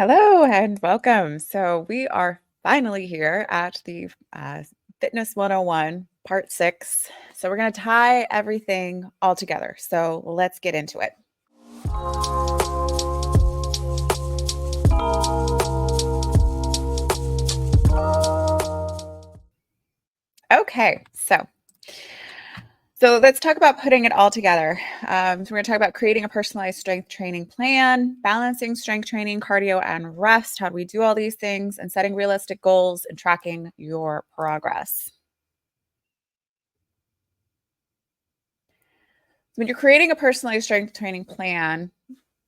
Hello and welcome. So, we are finally here at the Fitness 101, part six. So, we're going to tie everything all together. So, let's get into it. Okay, so let's talk about putting it all together. So, we're going to talk about creating a personalized strength training plan, balancing strength training, cardio, and rest. How do we do all these things, and setting realistic goals and tracking your progress. When you're creating a personalized strength training plan,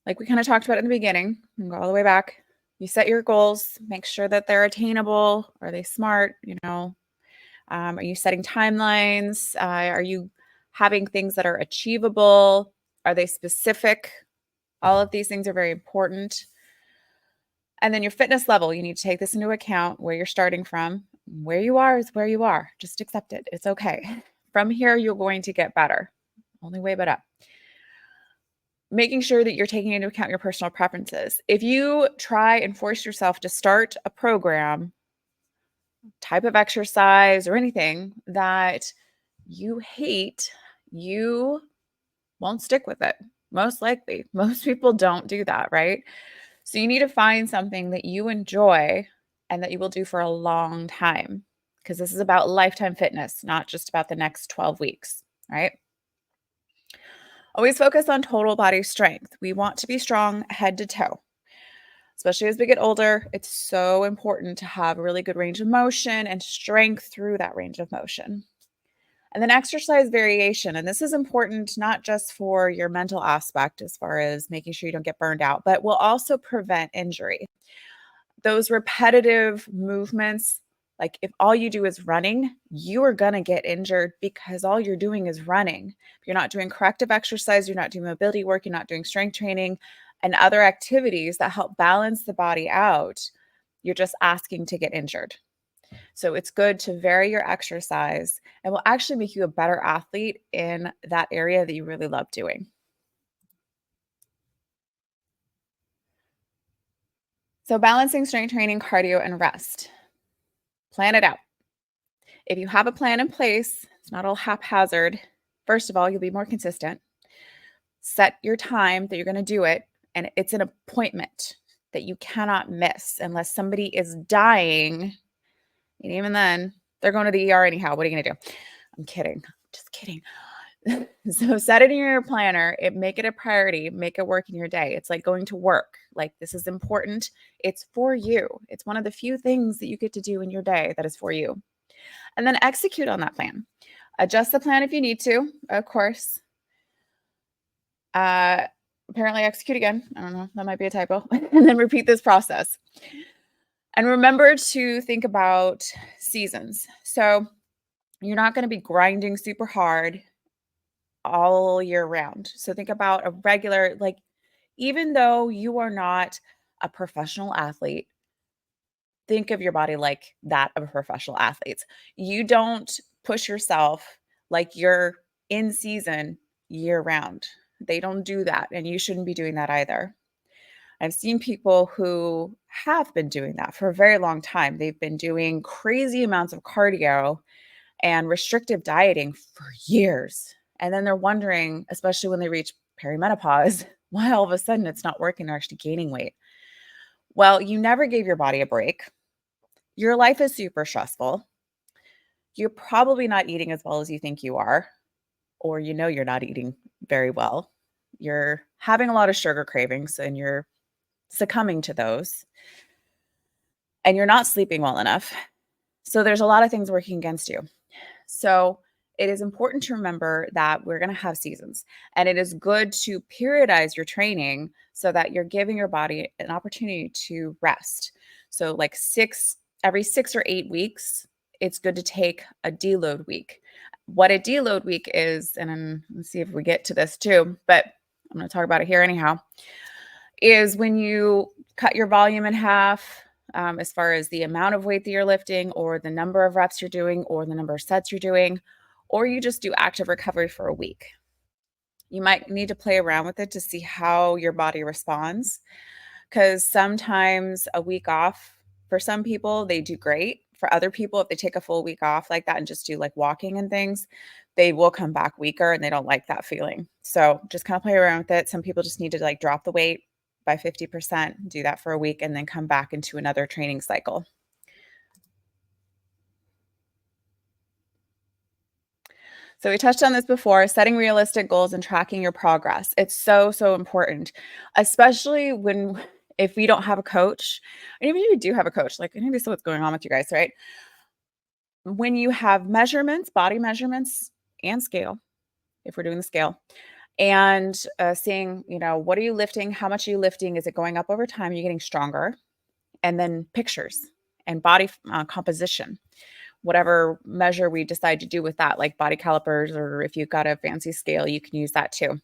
like we kind of talked about in the beginning, and go all the way back, you set your goals, make sure that they're attainable. Are they smart? Are you setting timelines? Are you having things that are achievable? Are they specific? All of these things are very important. And then your fitness level, you need to take this into account, where you're starting from. Where you are is where you are. Just accept it. It's okay. From here, you're going to get better. Only way but up. Making sure that you're taking into account your personal preferences. If you try and force yourself to start a program, type of exercise, or anything that you hate, you won't stick with it. Most likely. Most people don't do that, right? So you need to find something that you enjoy and that you will do for a long time, because this is about lifetime fitness, not just about the next 12 weeks, right? Always focus on total body strength. We want to be strong head to toe. Especially as we get older, it's so important to have a really good range of motion and strength through that range of motion. And then exercise variation. And this is important not just for your mental aspect, as far as making sure you don't get burned out, but will also prevent injury. Those repetitive movements, like if all you do is running, you are going to get injured because all you're doing is running. If you're not doing corrective exercise, you're not doing mobility work, you're not doing strength training and other activities that help balance the body out, you're just asking to get injured. So it's good to vary your exercise, and will actually make you a better athlete in that area that you really love doing. So balancing strength training, cardio, and rest. Plan it out. If you have a plan in place, it's not all haphazard. First of all, you'll be more consistent. Set your time that you're going to do it, and it's an appointment that you cannot miss unless somebody is dying. And even then, they're going to the ER anyhow. What are you going to do? I'm kidding. Just kidding. So set it in your planner, make it a priority, make it work in your day. It's like going to work. Like, this is important. It's for you. It's one of the few things that you get to do in your day that is for you. And then execute on that plan. Adjust the plan if you need to, of course. Apparently execute again. I don't know. That might be a typo. And then repeat this process. And remember to think about seasons. So you're not going to be grinding super hard all year round. So think about a regular, like, even though you are not a professional athlete, think of your body like that of a professional athlete. You don't push yourself like you're in season year round. They don't do that, and you shouldn't be doing that either. I've seen people who have been doing that for a very long time. They've been doing crazy amounts of cardio and restrictive dieting for years. And then they're wondering, especially when they reach perimenopause, why all of a sudden it's not working, they're actually gaining weight. Well, you never gave your body a break. Your life is super stressful. You're probably not eating as well as you think you are, or you're not eating very well. You're having a lot of sugar cravings and you're succumbing to those, and you're not sleeping well enough. So there's a lot of things working against you. So it is important to remember that we're going to have seasons, and it is good to periodize your training so that you're giving your body an opportunity to rest. So like every 6 or 8 weeks, it's good to take a deload week. What a deload week is, and then let's see if we get to this too, but I'm going to talk about it here anyhow, is when you cut your volume in half, as far as the amount of weight that you're lifting, or the number of reps you're doing, or the number of sets you're doing, or you just do active recovery for a week. You might need to play around with it to see how your body responds, because sometimes a week off for some people, they do great. For other people, if they take a full week off like that and just do like walking and things, they will come back weaker and they don't like that feeling. So just kind of play around with it. Some people just need to like drop the weight by 50%, do that for a week, and then come back into another training cycle. So we touched on this before, setting realistic goals and tracking your progress. It's so, so important, especially if we don't have a coach, and even if you do have a coach, like maybe so what's going on with you guys, right? When you have measurements, body measurements and scale, if we're doing the scale, and seeing, what are you lifting? How much are you lifting? Is it going up over time? Are you getting stronger? And then pictures and body composition, whatever measure we decide to do with that, like body calipers, or if you've got a fancy scale, you can use that too.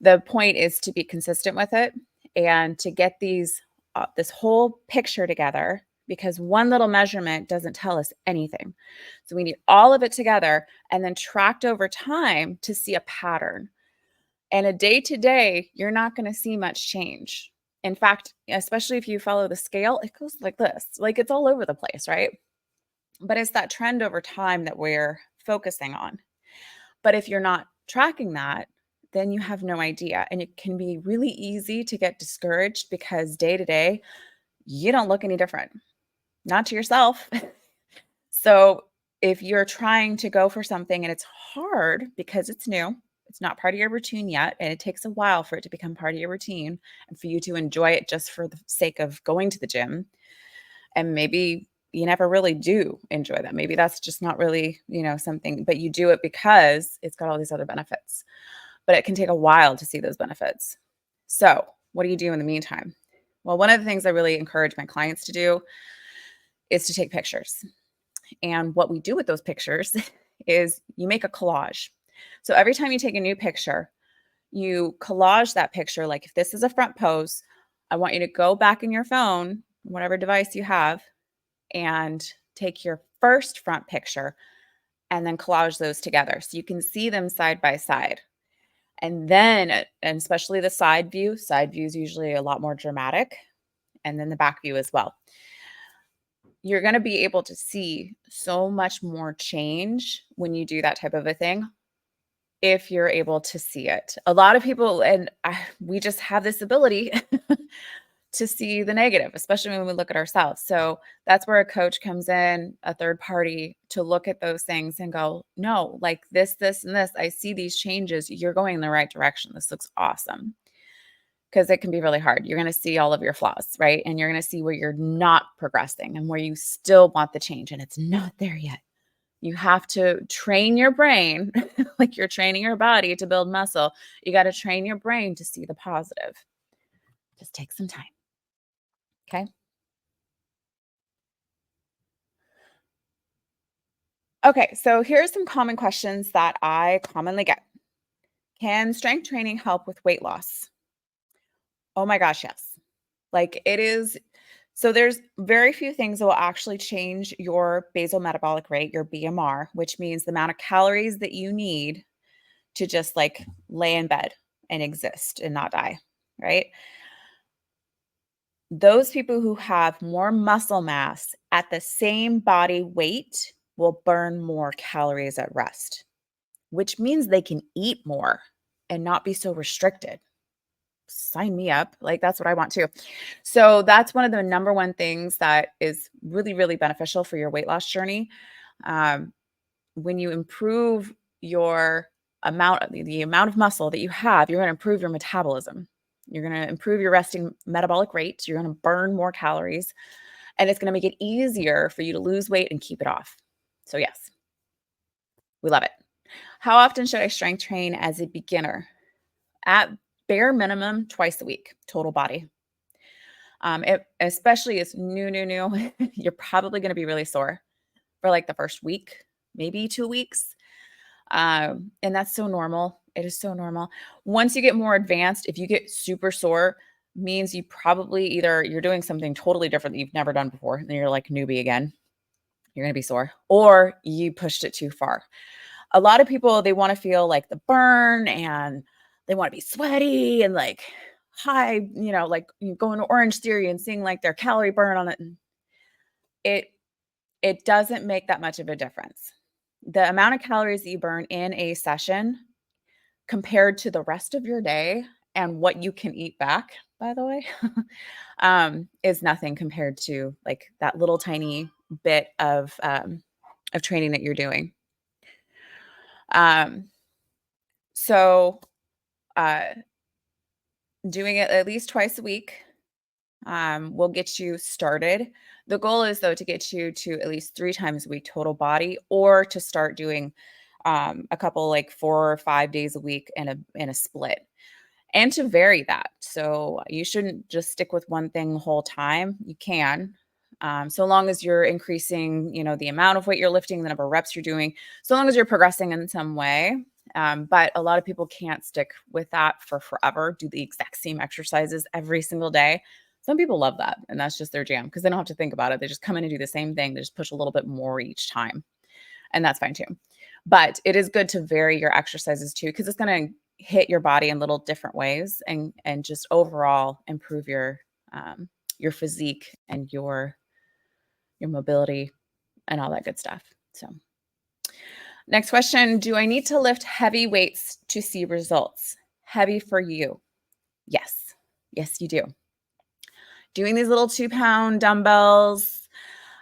The point is to be consistent with it and to get this whole picture together, because one little measurement doesn't tell us anything. So we need all of it together and then tracked over time to see a pattern. And a day to day, you're not going to see much change. In fact, especially if you follow the scale, it goes like this, like it's all over the place, right? But it's that trend over time that we're focusing on. But if you're not tracking that, then you have no idea. And it can be really easy to get discouraged because day to day, you don't look any different, not to yourself. So if you're trying to go for something and it's hard because it's new, it's not part of your routine yet, and it takes a while for it to become part of your routine and for you to enjoy it just for the sake of going to the gym. And maybe you never really do enjoy that. Maybe that's just not really, something, but you do it because it's got all these other benefits. But it can take a while to see those benefits. So what do you do in the meantime? Well, one of the things I really encourage my clients to do is to take pictures. And what we do with those pictures is you make a collage. So every time you take a new picture, you collage that picture. Like if this is a front pose, I want you to go back in your phone, whatever device you have, and take your first front picture and then collage those together so you can see them side by side. And then, and especially the side view is usually a lot more dramatic, and then the back view as well. You're going to be able to see so much more change when you do that type of a thing, if you're able to see it. A lot of people, we just have this ability to see the negative, especially when we look at ourselves. So that's where a coach comes in, a third party, to look at those things and go, no, like this, and this, I see these changes. You're going in the right direction. This looks awesome. Because it can be really hard. You're going to see all of your flaws, right? And you're going to see where you're not progressing and where you still want the change and it's not there yet. You have to train your brain like you're training your body to build muscle. You got to train your brain to see the positive. Just take some time. Okay. Okay. So here are some common questions that I commonly get. Can strength training help with weight loss? Oh my gosh, yes. Like it is. So there's very few things that will actually change your basal metabolic rate, your BMR, which means the amount of calories that you need to just like lay in bed and exist and not die, right? Those people who have more muscle mass at the same body weight will burn more calories at rest, which means they can eat more and not be so restricted. Sign me up. Like that's what I want too. So that's one of the number one things that is really, really beneficial for your weight loss journey. When you improve your the amount of muscle that you have, you're going to improve your metabolism. You're going to improve your resting metabolic rate. You're going to burn more calories, and it's going to make it easier for you to lose weight and keep it off. So yes, we love it. How often should I strength train as a beginner? At bare minimum, twice a week, total body. Especially as new, you're probably going to be really sore for like the first week, maybe 2 weeks. And that's so normal. It is so normal. Once you get more advanced, if you get super sore, means you probably either you're doing something totally different that you've never done before, and you're like newbie again. You're going to be sore, or you pushed it too far. A lot of people, they want to feel like the burn and they want to be sweaty and like high, like going to Orange Theory and seeing like their calorie burn on it. It doesn't make that much of a difference. The amount of calories that you burn in a session compared to the rest of your day and what you can eat back, by the way, is nothing compared to like that little tiny bit of training that you're doing. So doing it at least twice a week will get you started. The goal is, though, to get you to at least 3 times a week total body, or to start doing a couple, like 4 or 5 days a week in a split, and to vary that. So you shouldn't just stick with one thing the whole time. You can, so long as you're increasing, the amount of weight you're lifting, the number of reps you're doing, so long as you're progressing in some way. But a lot of people can't stick with that for forever, do the exact same exercises every single day. Some people love that, and that's just their jam because they don't have to think about it. They just come in and do the same thing. They just push a little bit more each time, and that's fine too. But it is good to vary your exercises too, because it's going to hit your body in little different ways, and just overall improve your physique and your mobility and all that good stuff. So next question, do I need to lift heavy weights to see results? Heavy for you? Yes. Yes, you do. Doing these little 2-pound dumbbells,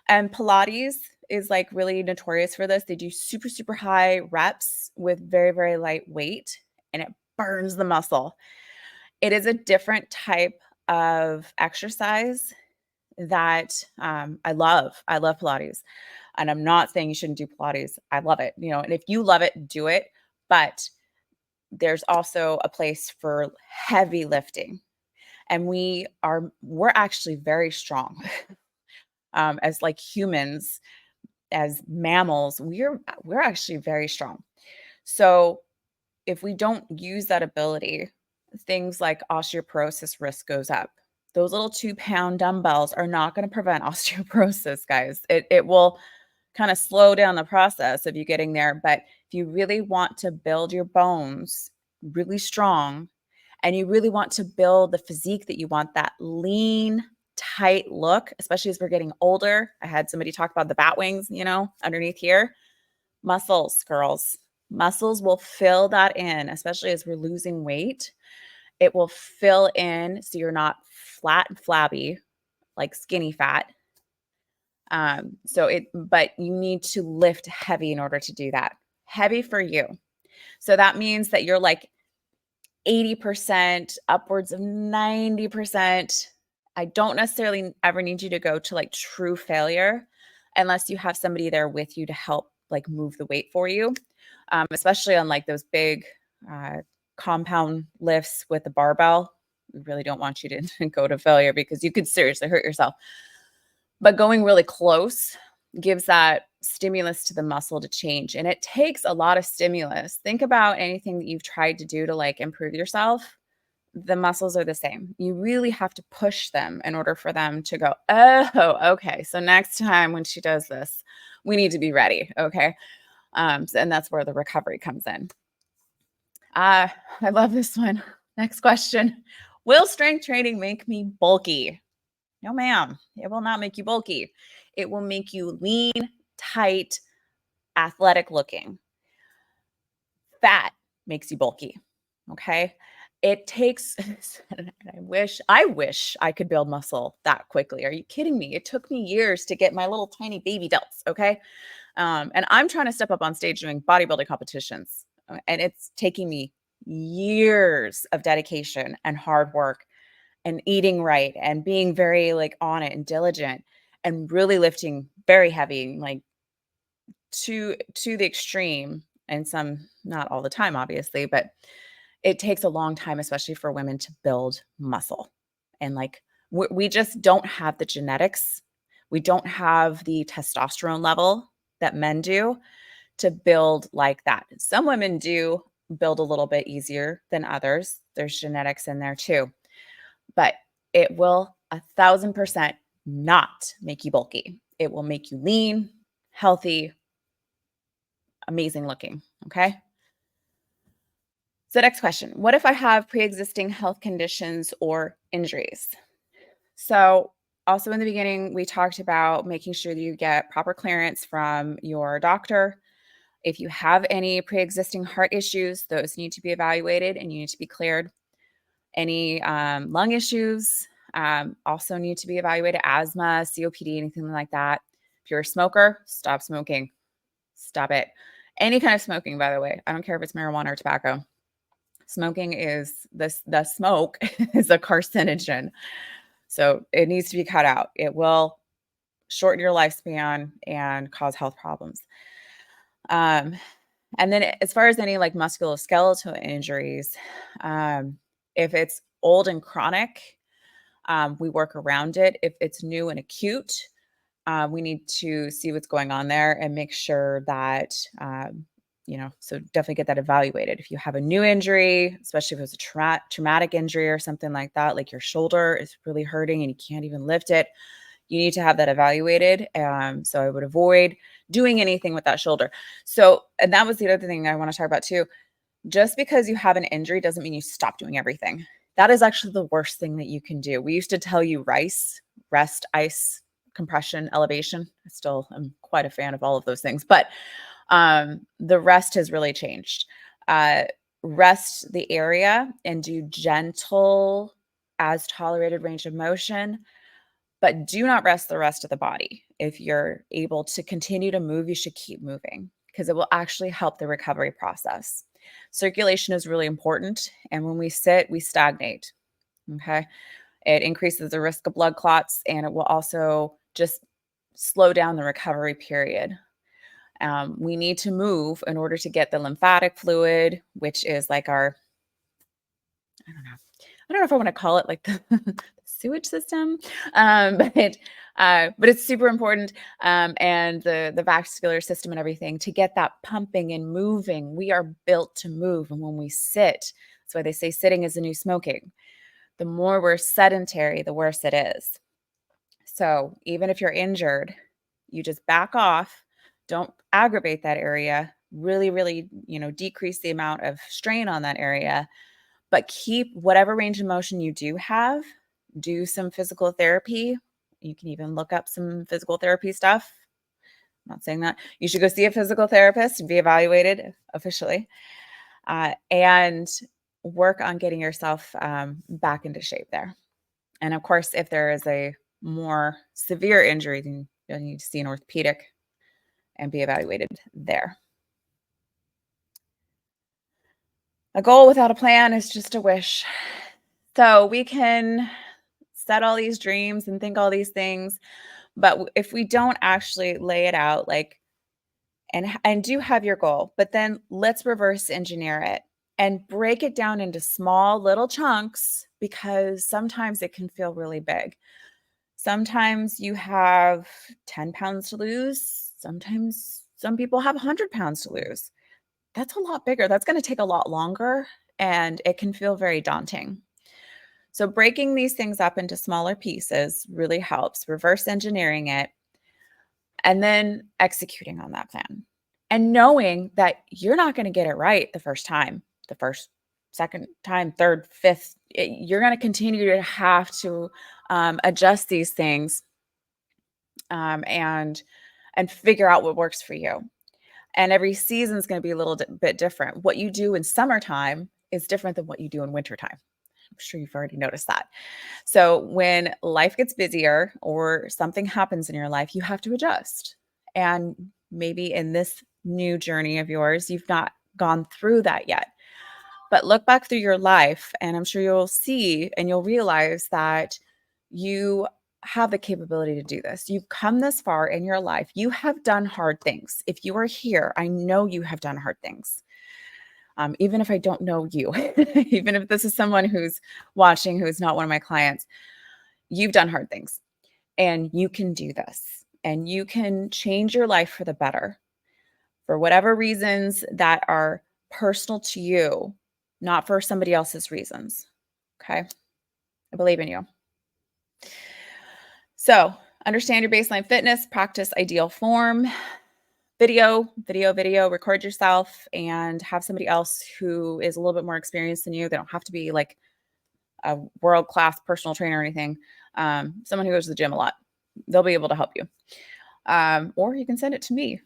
and Pilates is like really notorious for this. They do super, super high reps with very, very light weight, and it burns the muscle. It is a different type of exercise that I love. I love Pilates. And I'm not saying you shouldn't do Pilates. I love it, and if you love it, do it. But there's also a place for heavy lifting. And we're actually very strong as like humans, as mammals, we're actually very strong. So if we don't use that ability, things like osteoporosis risk goes up. Those little 2-pound dumbbells are not going to prevent osteoporosis, guys. It will kind of slow down the process of you getting there. But if you really want to build your bones really strong, and you really want to build the physique that you want, that lean, tight look, especially as we're getting older. I had somebody talk about the bat wings, underneath here. Muscles, girls. Muscles will fill that in, especially as we're losing weight. It will fill in so you're not flat and flabby like skinny fat. But you need to lift heavy in order to do that. Heavy for you. So that means that you're like 80%, upwards of 90%. I don't necessarily ever need you to go to like true failure unless you have somebody there with you to help like move the weight for you, especially on like those big compound lifts with the barbell. We really don't want you to go to failure because you could seriously hurt yourself. But going really close gives that stimulus to the muscle to change. And it takes a lot of stimulus. Think about anything that you've tried to do to like improve yourself. The muscles are the same. You really have to push them in order for them to go, oh, okay. So next time when she does this, we need to be ready. Okay. And that's where the recovery comes in. I love this one. Next question. Will strength training make me bulky? No, ma'am. It will not make you bulky. It will make you lean, tight, athletic looking. Fat makes you bulky. Okay. It takes, I wish I could build muscle that quickly. Are you kidding me? It took me years to get my little tiny baby delts. Okay. And I'm trying to step up on stage doing bodybuilding competitions. And it's taking me years of dedication and hard work and eating right and being very like on it and diligent and really lifting very heavy, like to the extreme, and some not all the time, obviously, but it takes a long time, especially for women, to build muscle. And like we just don't have the genetics. We don't have the testosterone level that men do to build like that. Some women do build a little bit easier than others. There's genetics in there too. But it will 1,000% not make you bulky. It will make you lean, healthy, amazing looking. Okay. So next question, what if I have pre-existing health conditions or injuries? So also in the beginning, we talked about making sure that you get proper clearance from your doctor. If you have any pre-existing heart issues, those need to be evaluated and you need to be cleared. Any lung issues also need to be evaluated, asthma, COPD, anything like that. If you're a smoker, stop smoking. Stop it. Any kind of smoking, by the way. I don't care if it's marijuana or tobacco. Smoking is the smoke is a carcinogen. So it needs to be cut out. It will shorten your lifespan and cause health problems. Um, and then as far as any like musculoskeletal injuries, if it's old and chronic, we work around it. If it's new and acute, we need to see what's going on there and make sure that, so definitely get that evaluated. If you have a new injury, especially if it's a traumatic injury or something like that, like your shoulder is really hurting and you can't even lift it, you need to have that evaluated. So I would avoid doing anything with that shoulder. So, and that was the other thing I want to talk about too. Just because you have an injury doesn't mean you stop doing everything. That is actually the worst thing that you can do. We used to tell you rest, ice, compression, elevation. I still am quite a fan of all of those things, but the rest has really changed. Rest the area and do gentle, as tolerated range of motion, but do not rest the rest of the body. If you're able to continue to move, you should keep moving because it will actually help the recovery process. Circulation is really important. And when we sit, we stagnate. Okay. It increases the risk of blood clots and it will also just slow down the recovery period. We need to move in order to get the lymphatic fluid, which is like our, I don't know if I want to call it like the sewage system, but it's super important. And the vascular system and everything to get that pumping and moving. We are built to move. And when we sit, that's why they say sitting is the new smoking. The more we're sedentary, the worse it is. So even if you're injured, you just back off. Don't aggravate that area. Really, really, decrease the amount of strain on that area, but keep whatever range of motion you do have. Do some physical therapy. You can even look up some physical therapy stuff. I'm not saying that. You should go see a physical therapist and be evaluated officially, and work on getting yourself back into shape there. And of course, if there is a more severe injury, then you'll need to see an orthopedic and be evaluated there. A goal without a plan is just a wish. So we can set all these dreams and think all these things, but if we don't actually lay it out, like, and do have your goal, but then let's reverse engineer it and break it down into small little chunks because sometimes it can feel really big. Sometimes you have 10 pounds to lose. Sometimes some people have 100 pounds to lose. That's a lot bigger. That's going to take a lot longer and it can feel very daunting. So breaking these things up into smaller pieces really helps, reverse engineering it, and then executing on that plan. And knowing that you're not going to get it right the first time, the first, second time, third, fifth. You're going to continue to have to adjust these things and figure out what works for you. And every season is going to be a little bit different. What you do in summertime is different than what you do in wintertime. I'm sure you've already noticed that. So when life gets busier or something happens in your life, you have to adjust. And maybe in this new journey of yours, you've not gone through that yet. But look back through your life, and I'm sure you'll see and you'll realize that you have the capability to do this. You've come this far in your life. You have done hard things. If you are here, I know you have done hard things. Even if I don't know you, even if this is someone who's watching, who's not one of my clients, you've done hard things and you can do this and you can change your life for the better for whatever reasons that are personal to you, not for somebody else's reasons. Okay. I believe in you. So understand your baseline fitness, practice ideal form, video, record yourself and have somebody else who is a little bit more experienced than you. They don't have to be like a world-class personal trainer or anything. Someone who goes to the gym a lot. They'll be able to help you. Or you can send it to me.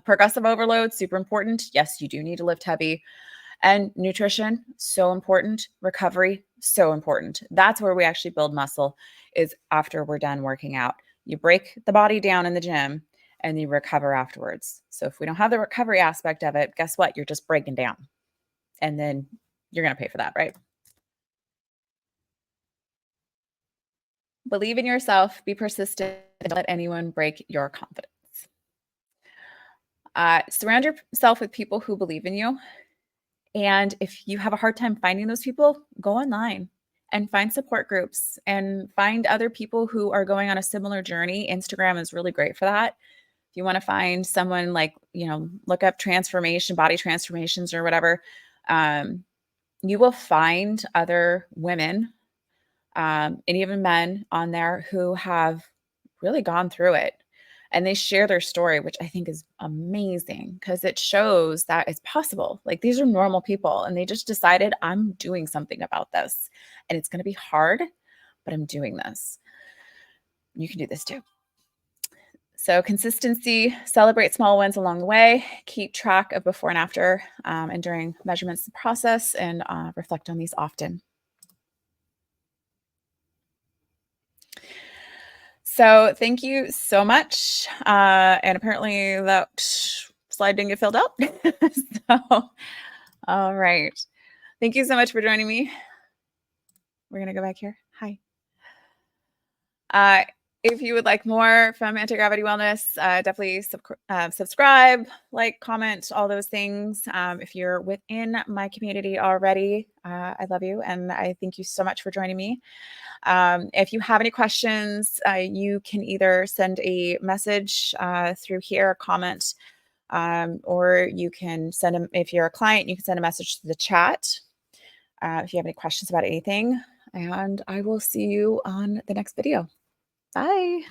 Progressive overload, super important. Yes, you do need to lift heavy. And nutrition, so important. Recovery, so important. That's where we actually build muscle, is after we're done working out. You break the body down in the gym and you recover afterwards. So if we don't have the recovery aspect of it, guess what? You're just breaking down. And then you're going to pay for that, right? Believe in yourself, be persistent, and don't let anyone break your confidence. Surround yourself with people who believe in you. And if you have a hard time finding those people, go online and find support groups and find other people who are going on a similar journey. Instagram is really great for that. If you want to find someone like, look up transformation, body transformations or whatever, you will find other women and even men on there who have really gone through it. And they share their story, which I think is amazing because it shows that it's possible. Like, these are normal people and they just decided, I'm doing something about this and it's going to be hard, but I'm doing this. You can do this too. So consistency, celebrate small wins along the way, keep track of before and after and during measurements and process, and reflect on these often. So thank you so much. And apparently that slide didn't get filled out. So, all right. Thank you so much for joining me. We're going to go back here. Hi. If you would like more from Antigravity Wellness, definitely subscribe, like, comment, all those things. If you're within my community already, I love you. And I thank you so much for joining me. If you have any questions, you can either send a message through here, a comment, or you can send them, if you're a client, you can send a message to the chat if you have any questions about anything. And I will see you on the next video. Bye.